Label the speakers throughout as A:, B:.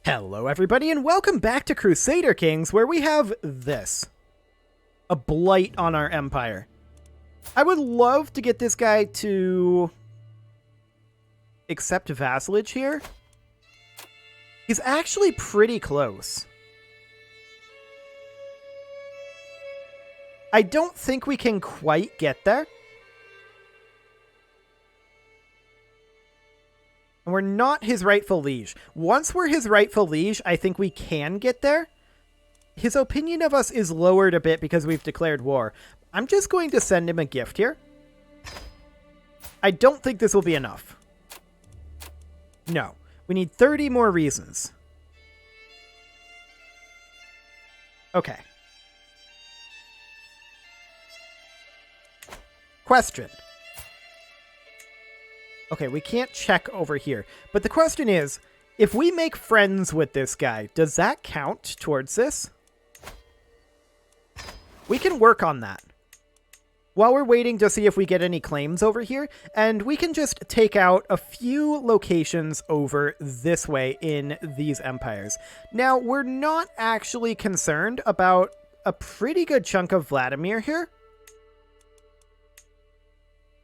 A: Hello everybody and welcome back to Crusader Kings, where we have this. A blight on our empire. I would love to get this guy to accept vassalage here. He's actually pretty close. I don't think we can quite get there. And we're not his rightful liege. Once we're his rightful liege, I think we can get there. His opinion of us is lowered a bit because we've declared war. I'm just going to send him a gift here. I don't think this will be enough. No. We need 30 more reasons. Okay. Question. Okay, we can't check over here. But the question is, if we make friends with this guy, does that count towards this? We can work on that. While we're waiting to see if we get any claims over here, and we can just take out a few locations over this way in these empires. Now, we're not actually concerned about a pretty good chunk of Vladimir here.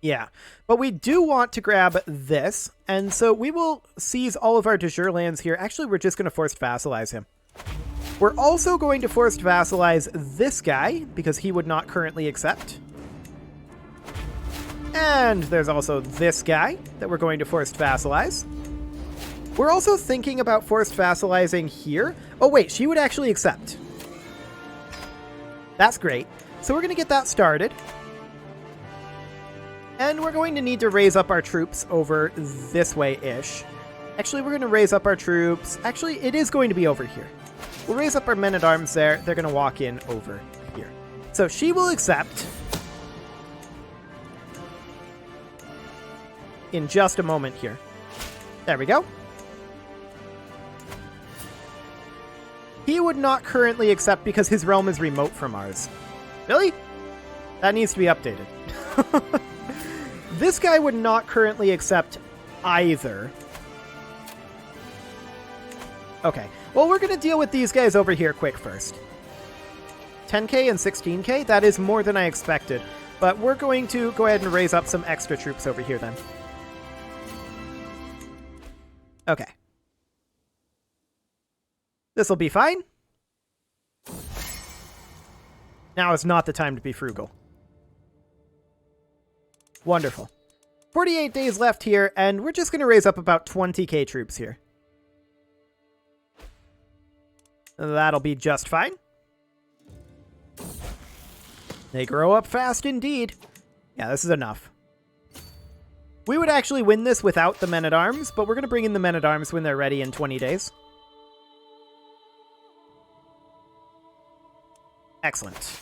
A: Yeah, but we do want to grab this, and so we will seize all of our de jure lands here. Actually, we're just going to forced vassalize him. We're also going to forced vassalize this guy, because he would not currently accept. And there's also this guy that we're going to forced vassalize. We're also thinking about forced vassalizing here. Oh wait, she would actually accept. That's great. So we're going to get that started. And we're going to need to raise up our troops over this way-ish. Actually, we're going to raise up our troops. Actually, it is going to be over here. We'll raise up our men-at-arms there. They're going to walk in over here. So she will accept in just a moment here. There we go. He would not currently accept because his realm is remote from ours. Really? That needs to be updated. This guy would not currently accept either. Okay. Well, we're going to deal with these guys over here quick first. 10k and 16k, that is more than I expected. But we're going to go ahead and raise up some extra troops over here then. Okay. This will be fine. Now is not the time to be frugal. Wonderful. 48 days left here, and we're just going to raise up about 20k troops here. That'll be just fine. They grow up fast indeed. Yeah, this is enough. We would actually win this without the men-at-arms, but we're going to bring in the men-at-arms when they're ready in 20 days. Excellent.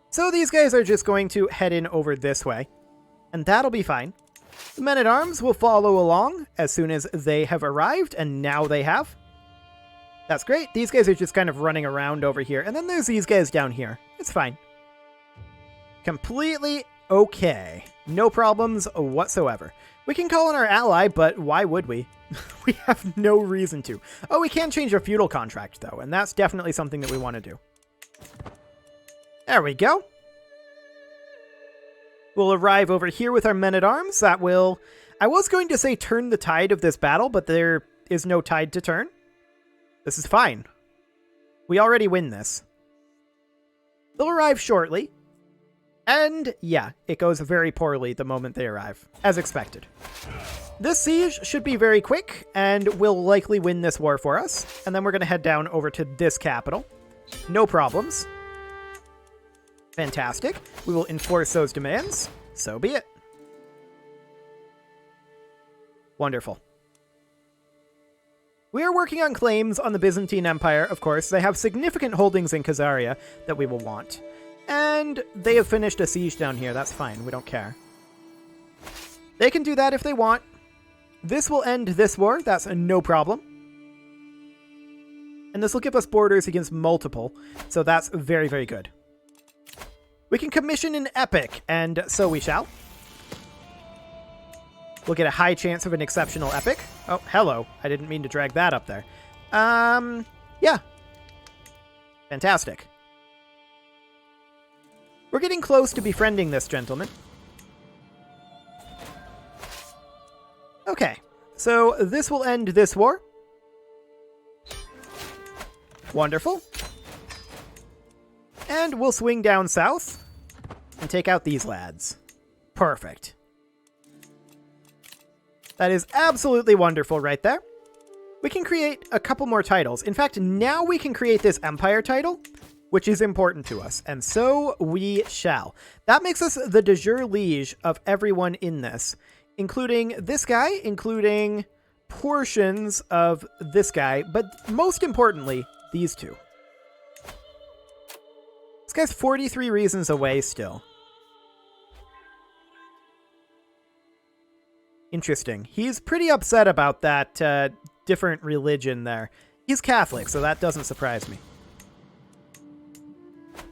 A: So these guys are just going to head in over this way. And that'll be fine. The men-at-arms will follow along as soon as they have arrived, and now they have. That's great. These guys are just kind of running around over here, and then there's these guys down here. It's fine. Completely okay. No problems whatsoever. We can call on our ally, but why would we? We have no reason to. Oh, we can change our feudal contract, though, and that's definitely something that we want to do. There we go. We'll arrive over here with our men-at-arms. That will... I was going to say turn the tide of this battle, but there is no tide to turn. This is fine. We already win this. They'll arrive shortly. And, yeah, it goes very poorly the moment they arrive, as expected. This siege should be very quick, and will likely win this war for us. And then we're going to head down over to this capital. No problems. Fantastic. We will enforce those demands. So be it. Wonderful. We are working on claims on the Byzantine Empire, of course. They have significant holdings in Khazaria that we will want. And they have finished a siege down here. That's fine. We don't care. They can do that if they want. This will end this war. That's no problem. And this will give us borders against multiple. So that's very, very good. We can commission an epic, and so we shall. We'll get a high chance of an exceptional epic. Oh, hello. I didn't mean to drag that up there. Yeah. Fantastic. We're getting close to befriending this gentleman. Okay, so this will end this war. Wonderful. And we'll swing down south and take out these lads. Perfect. That is absolutely wonderful right there. We can create a couple more titles. In fact, now we can create this empire title, which is important to us, and so we shall. That makes us the de jure liege of everyone in this, including this guy, including portions of this guy, but most importantly, these two. This guy's 43 reasons away still. Interesting. He's pretty upset about that different religion there. He's Catholic, so that doesn't surprise me.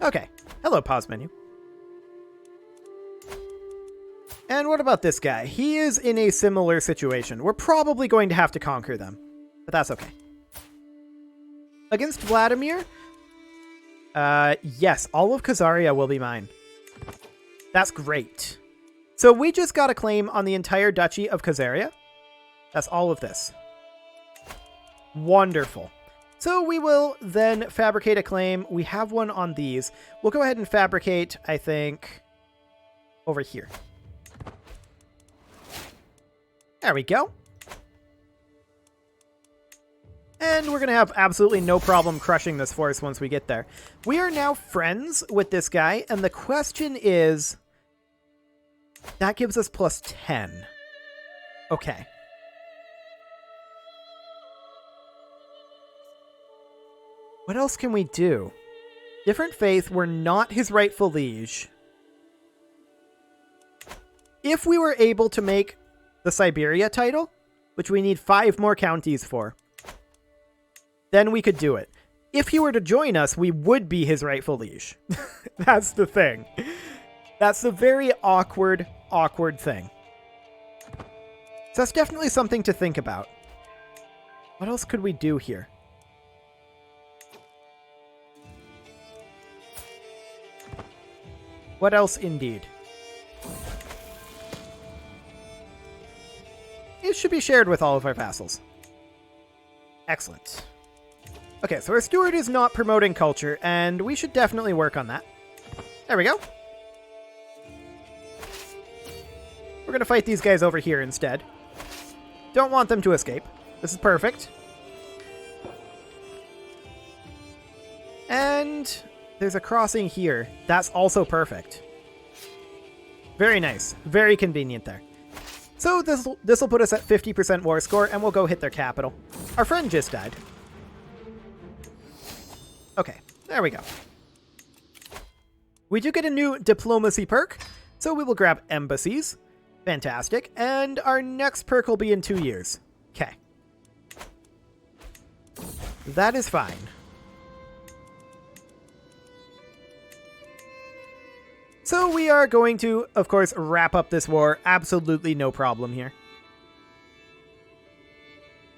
A: Okay. Hello, pause menu. And what about this guy? He is in a similar situation. We're probably going to have to conquer them, but that's okay. Against Vladimir? Yes, all of Khazaria will be mine. That's great. So we just got a claim on the entire Duchy of Khazaria. That's all of this. Wonderful. So we will then fabricate a claim. We have one on these. We'll go ahead and fabricate, I think, over here. There we go. And we're going to have absolutely no problem crushing this force once we get there. We are now friends with this guy, and the question is... That gives us plus 10. Okay. What else can we do? Different faith, we're not his rightful liege. If we were able to make the Siberia title, which we need 5 more counties for, then we could do it. If he were to join us, we would be his rightful liege. That's the thing. That's the very awkward thing. So that's definitely something to think about. What else could we do here? What else indeed? It should be shared with all of our vassals. Excellent. Okay, so our steward is not promoting culture, and we should definitely work on that. There we go. We're going to fight these guys over here instead. Don't want them to escape. This is perfect. And there's a crossing here. That's also perfect. Very nice. Very convenient there. So this will put us at 50% war score, and we'll go hit their capital. Our friend just died. Okay, there we go. We do get a new diplomacy perk, so we will grab embassies. Fantastic. And our next perk will be in 2 years. Okay. That is fine. So we are going to, of course, wrap up this war. Absolutely no problem here.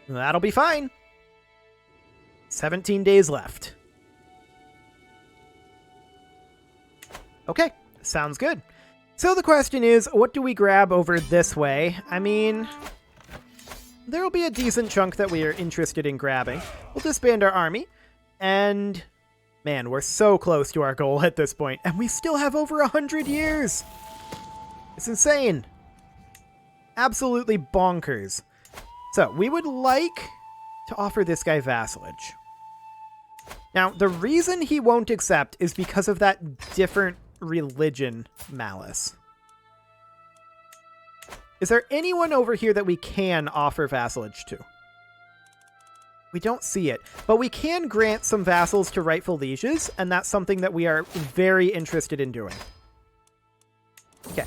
A: That'll be fine. 17 days left. Okay, sounds good. So the question is, what do we grab over this way? I mean, there'll be a decent chunk that we are interested in grabbing. We'll disband our army, and man, we're so close to our goal at this point, and we still have over 100 years. It's insane. Absolutely bonkers. So we would like to offer this guy vassalage. Now, the reason he won't accept is because of that different religion malice. Is there anyone over here that we can offer vassalage to? We don't see it, but we can grant some vassals to rightful lieges, and that's something that we are very interested in doing. Okay.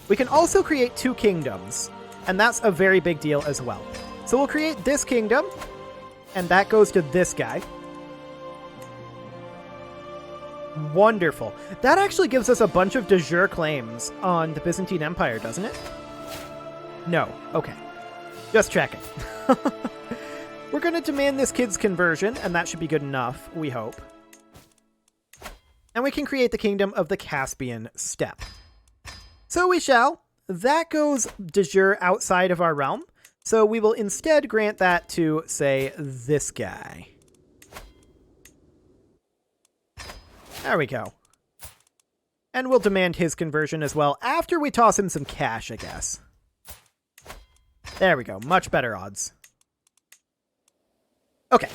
A: We can also create 2 kingdoms, and that's a very big deal as well. So we'll create this kingdom, and that goes to this guy. Wonderful. That actually gives us a bunch of de jure claims on the Byzantine Empire, doesn't it? No. Okay. Just checking. We're going to demand this kid's conversion, and that should be good enough, we hope. And we can create the kingdom of the Caspian Steppe. So we shall. That goes de jure outside of our realm. So we will instead grant that to, say, this guy. There we go. And we'll demand his conversion as well after we toss him some cash, I guess. There we go. Much better odds. Okay.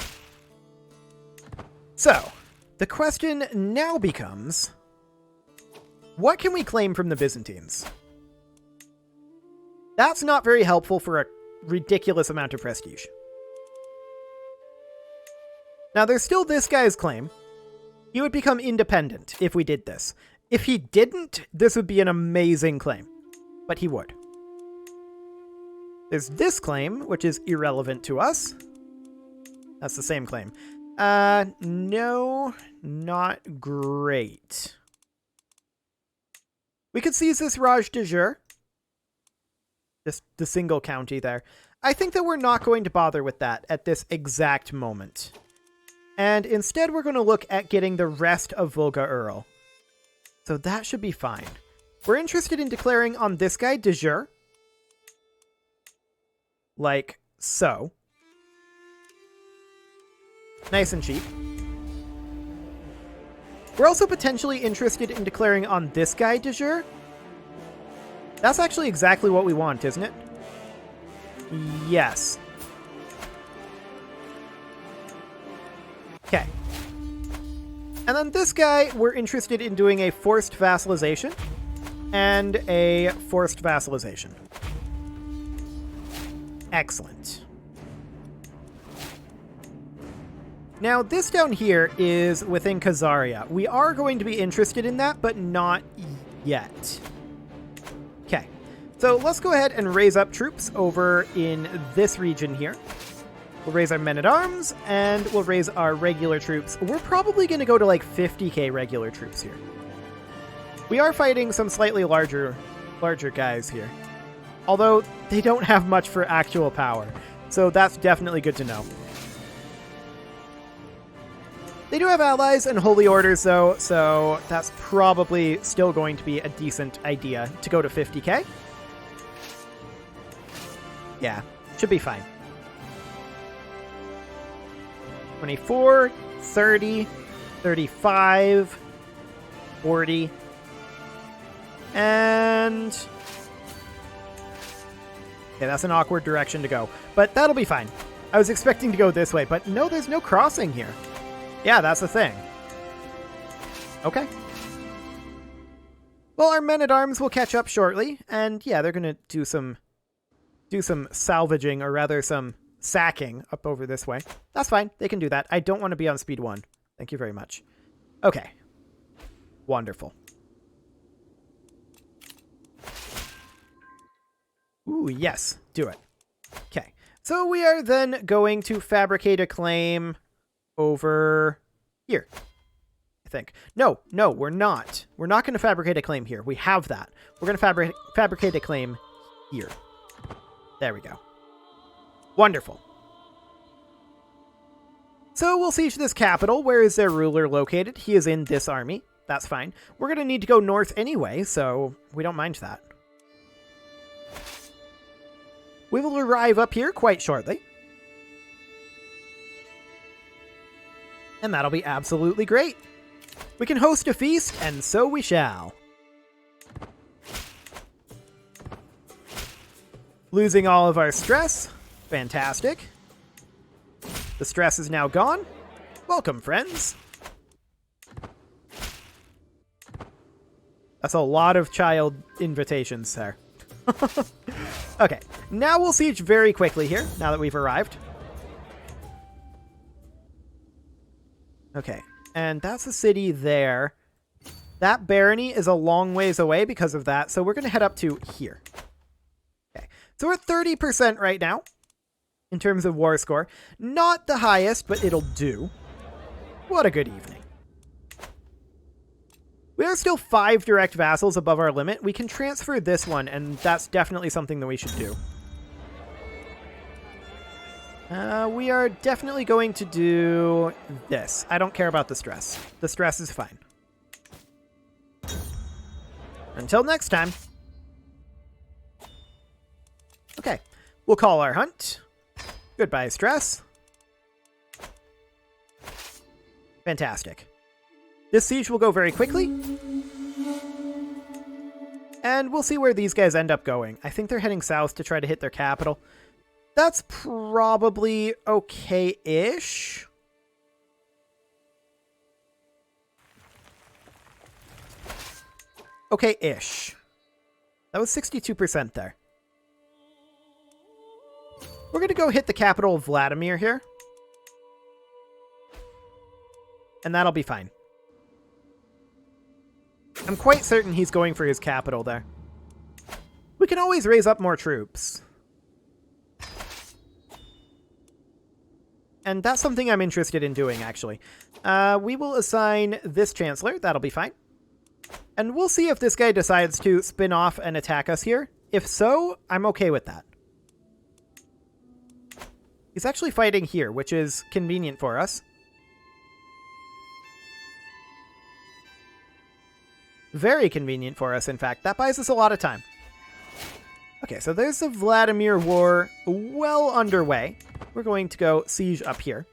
A: So, the question now becomes, what can we claim from the Byzantines? That's not very helpful for a ridiculous amount of prestige. Now, there's still this guy's claim. He would become independent if we did this. If he didn't, this would be an amazing claim. But he would. There's this claim, which is irrelevant to us. That's the same claim. No, not great. We could seize this Raj de jure. Just the single county there. I think that we're not going to bother with that at this exact moment. And instead we're going to look at getting the rest of Volga Ural. So that should be fine. We're interested in declaring on this guy de jure. Like so. Nice and cheap. We're also potentially interested in declaring on this guy de jure. That's actually exactly what we want, isn't it? Yes. Okay. And then this guy, we're interested in doing a forced vassalization and a forced vassalization. Excellent. Now, this down here is within Khazaria. We are going to be interested in that, but not yet. Okay, so let's go ahead and raise up troops over in this region here. We'll raise our men-at-arms, and we'll raise our regular troops. We're probably going to go to like 50k regular troops here. We are fighting some slightly larger guys here. Although, they don't have much for actual power. So that's definitely good to know. They do have allies and holy orders, though, so that's probably still going to be a decent idea to go to 50k. Yeah, should be fine. 24, 30, 35, 40, and... okay, that's an awkward direction to go, but that'll be fine. I was expecting to go this way, but no, there's no crossing here. Yeah, that's the thing. Okay. Well, our men-at-arms will catch up shortly, and yeah, they're gonna do some salvaging, or rather some sacking up over this way. That's fine. They can do that. I don't want to be on speed 1. Thank you very much. Okay. Wonderful. Ooh, yes. Do it. Okay. So we are then going to fabricate a claim over here, I think. No, we're not. We're not going to fabricate a claim here. We have that. We're going to fabricate a claim here. There we go. Wonderful. So we'll siege this capital. Where is their ruler located? He is in this army. That's fine. We're going to need to go north anyway, so we don't mind that. We will arrive up here quite shortly. And that'll be absolutely great. We can host a feast, and so we shall. Losing all of our stress. Fantastic. The stress is now gone. Welcome, friends. That's a lot of child invitations there. Okay, now we'll siege very quickly here, now that we've arrived. Okay, and that's the city there. That barony is a long ways away because of that, so we're going to head up to here. Okay, so we're at 30% right now in terms of war score. Not the highest, but it'll do. What a good evening. We are still 5 direct vassals above our limit. We can transfer this one, and that's definitely something that we should do. We are definitely going to do this. I don't care about the stress. The stress is fine. Until next time. Okay, we'll call our hunt. Goodbye, stress. Fantastic. This siege will go very quickly. And we'll see where these guys end up going. I think they're heading south to try to hit their capital. That's probably okay-ish. Okay-ish. That was 62% there. We're going to go hit the capital of Vladimir here. And that'll be fine. I'm quite certain he's going for his capital there. We can always raise up more troops. And that's something I'm interested in doing, actually. We will assign this Chancellor. That'll be fine. And we'll see if this guy decides to spin off and attack us here. If so, I'm okay with that. He's actually fighting here, which is convenient for us. Very convenient for us, in fact. That buys us a lot of time. Okay, so there's the Vladimir War well underway. We're going to go siege up here.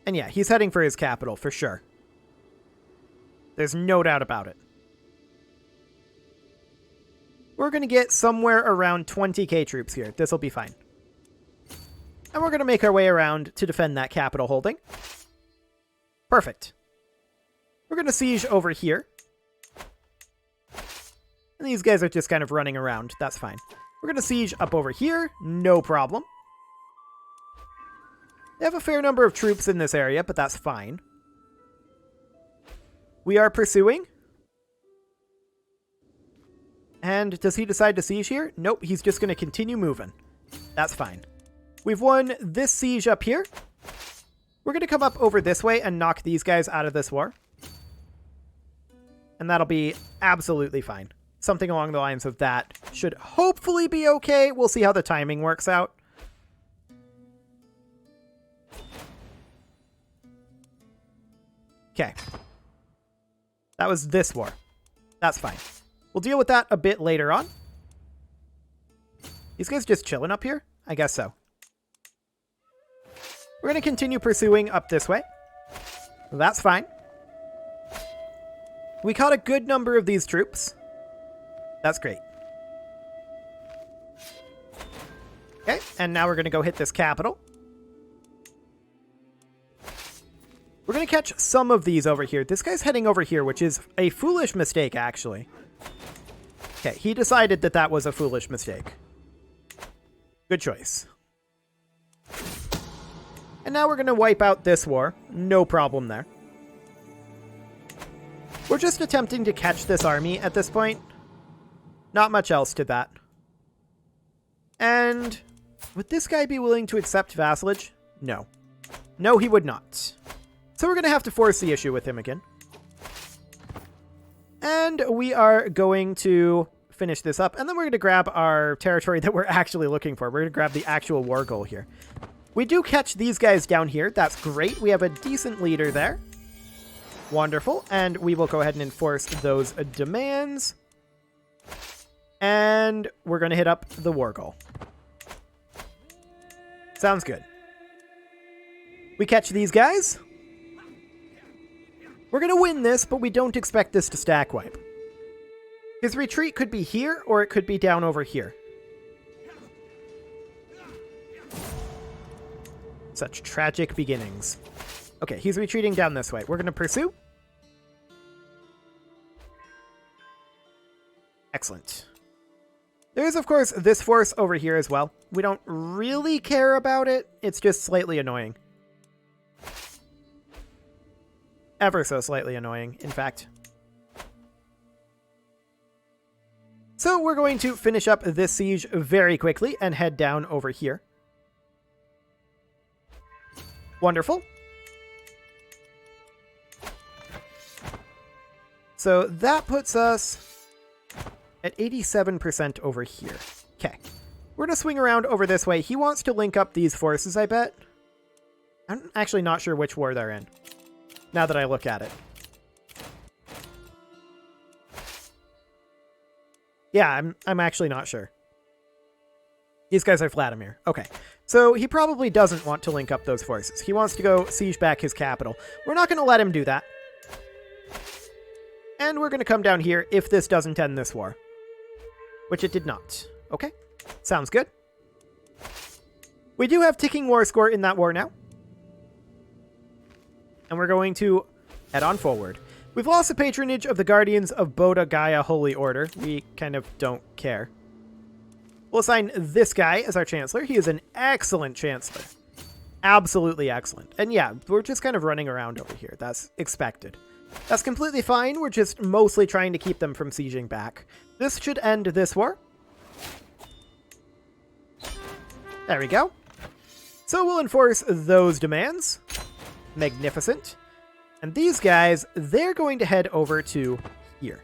A: And yeah, he's heading for his capital, for sure. There's no doubt about it. We're going to get somewhere around 20k troops here. This will be fine. And we're going to make our way around to defend that capital holding. Perfect. We're going to siege over here. And these guys are just kind of running around. That's fine. We're going to siege up over here. No problem. They have a fair number of troops in this area, but that's fine. We are pursuing. And does he decide to siege here? Nope, he's just going to continue moving. That's fine. We've won this siege up here. We're going to come up over this way and knock these guys out of this war. And that'll be absolutely fine. Something along the lines of that should hopefully be okay. We'll see how the timing works out. Okay. That was this war. That's fine. We'll deal with that a bit later on. These guys just chilling up here? I guess so. We're going to continue pursuing up this way. That's fine. We caught a good number of these troops. That's great. Okay, and now we're going to go hit this capital. We're going to catch some of these over here. This guy's heading over here, which is a foolish mistake, actually. Okay, he decided that that was a foolish mistake. Good choice. And now we're going to wipe out this war. No problem there. We're just attempting to catch this army at this point. Not much else to that. And would this guy be willing to accept vassalage? No. No, he would not. So we're going to have to force the issue with him again. And we are going to finish this up. And then we're going to grab our territory that we're actually looking for. We're going to grab the actual war goal here. We do catch these guys down here. That's great. We have a decent leader there. Wonderful. And we will go ahead and enforce those demands. And we're going to hit up the war goal. Sounds good. We catch these guys. We're going to win this, but we don't expect this to stack wipe. His retreat could be here, or it could be down over here. Such tragic beginnings. Okay, he's retreating down this way. We're going to pursue. Excellent. There is, of course, this force over here as well. We don't really care about it. It's just slightly annoying. Ever so slightly annoying, in fact. So we're going to finish up this siege very quickly and head down over here. Wonderful. So that puts us at 87% over here. Okay. We're going to swing around over this way. He wants to link up these forces, I bet. I'm actually not sure which war they're in, now that I look at it. Yeah, I'm actually not sure. These guys are Vladimir. Okay. So he probably doesn't want to link up those forces. He wants to go siege back his capital. We're not going to let him do that. And we're going to come down here if this doesn't end this war. Which it did not. Okay. Sounds good. We do have ticking war score in that war now. And we're going to head on forward. We've lost the patronage of the Guardians of Bodha Gaya Holy Order. We kind of don't care. We'll assign this guy as our Chancellor. He is an excellent Chancellor. Absolutely excellent. And yeah, we're just kind of running around over here. That's expected. That's completely fine. We're just mostly trying to keep them from sieging back. This should end this war. There we go. So we'll enforce those demands. Magnificent. And these guys, they're going to head over to here.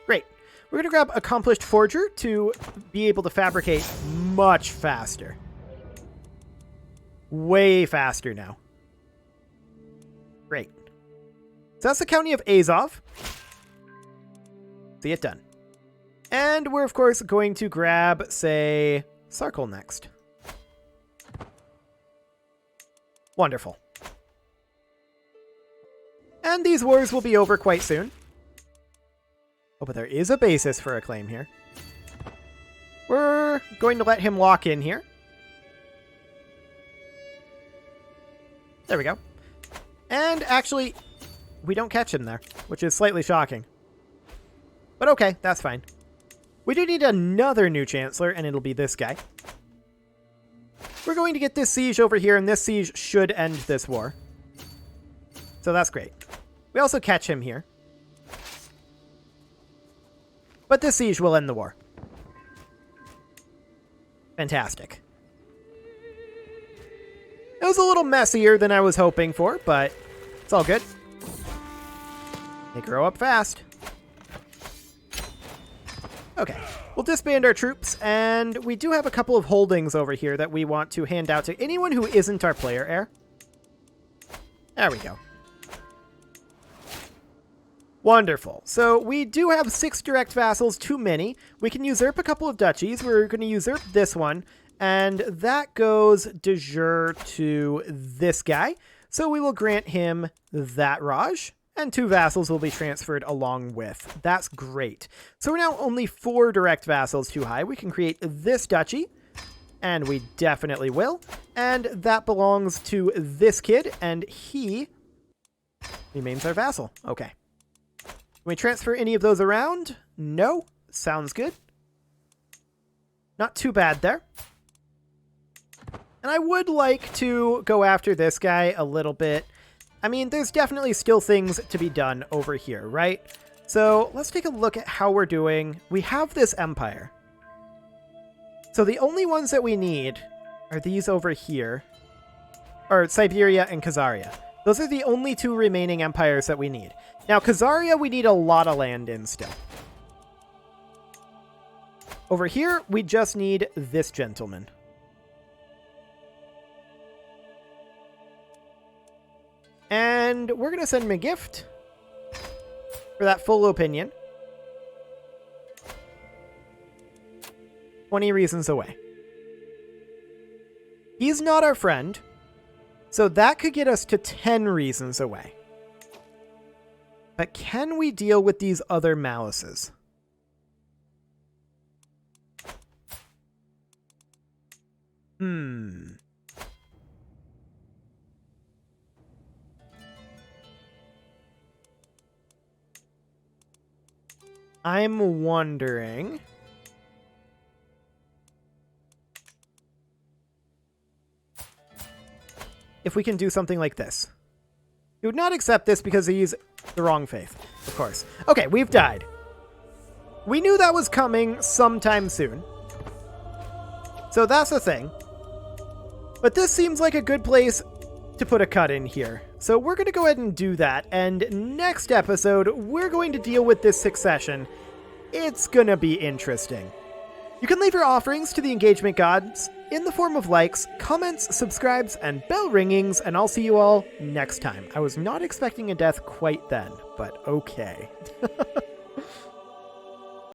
A: Great. We're going to grab Accomplished Forger to be able to fabricate much faster. Way faster now. Great. So that's the County of Azov. See it done. And we're, of course, going to grab, say, Sarkol next. Wonderful. And these wars will be over quite soon. Oh, but there is a basis for a claim here. We're going to let him lock in here. There we go. And actually, we don't catch him there, which is slightly shocking. But okay, that's fine. We do need another new Chancellor, and it'll be this guy. We're going to get this siege over here, and this siege should end this war. So that's great. We also catch him here. But this siege will end the war. Fantastic. It was a little messier than I was hoping for, but it's all good. They grow up fast. Okay, we'll disband our troops, and we do have a couple of holdings over here that we want to hand out to anyone who isn't our player heir. There we go. Wonderful. So we do have 6 direct vassals, too many. We can usurp a couple of duchies. We're going to usurp this one, and that goes de jure to this guy. So we will grant him that Raj, and 2 vassals will be transferred along with. That's great. So we're now only 4 direct vassals too high. We can create this duchy, and we definitely will. And that belongs to this kid, and he remains our vassal. Okay. Can we transfer any of those around? No. Sounds good. Not too bad there. And I would like to go after this guy a little bit. I mean, there's definitely still things to be done over here, right? So let's take a look at how we're doing. We have this empire. So the only ones that we need are these over here. Or Siberia and Khazaria. Those are the only 2 remaining empires that we need. Now, Khazaria, we need a lot of land in still. Over here, we just need this gentleman. And we're going to send him a gift for that full opinion. 20 reasons away. He's not our friend, so that could get us to 10 reasons away. But can we deal with these other malices? I'm wondering if we can do something like this. He would not accept this because he's the wrong faith, of course. Okay, we've died. We knew that was coming sometime soon. So that's the thing. But this seems like a good place to put a cut in here. So we're going to go ahead and do that. And next episode, we're going to deal with this succession. It's going to be interesting. You can leave your offerings to the engagement gods in the form of likes, comments, subscribes, and bell ringings, and I'll see you all next time. I was not expecting a death quite then, but okay.